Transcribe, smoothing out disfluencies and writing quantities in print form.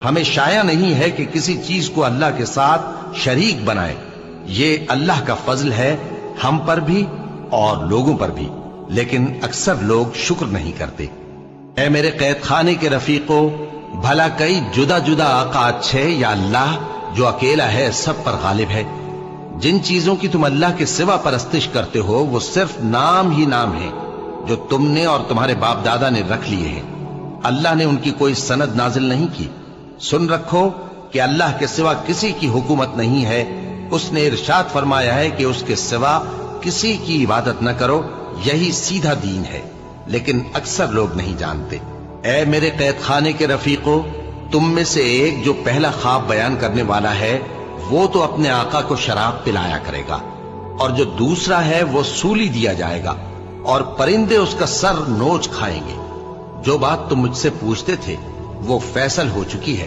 ہمیں شایع نہیں ہے کہ کسی چیز کو اللہ کے ساتھ شریک بنائے۔ یہ اللہ کا فضل ہے ہم پر بھی اور لوگوں پر بھی، لیکن اکثر لوگ شکر نہیں کرتے۔ اے میرے قید خانے کے رفیقو، بھلا کئی جدا جدا آقا اچھے یا اللہ جو اکیلا ہے سب پر غالب ہے؟ جن چیزوں کی تم اللہ کے سوا پرستش کرتے ہو وہ صرف نام ہی نام ہے جو تم نے اور تمہارے باپ دادا نے رکھ لیے ہیں۔ اللہ نے ان کی کوئی سند نازل نہیں کی۔ سن رکھو کہ اللہ کے سوا کسی کی حکومت نہیں ہے۔ اس نے ارشاد فرمایا ہے کہ اس کے سوا کسی کی عبادت نہ کرو، یہی سیدھا دین ہے، لیکن اکثر لوگ نہیں جانتے۔ اے میرے قید خانے کے رفیقو، تم میں سے ایک جو پہلا خواب بیان کرنے والا ہے وہ تو اپنے آقا کو شراب پلایا کرے گا، اور جو دوسرا ہے وہ سولی دیا جائے گا، اور پرندے اس کا سر نوچ کھائیں گے۔ جو بات تم مجھ سے پوچھتے تھے وہ فیصل ہو چکی ہے۔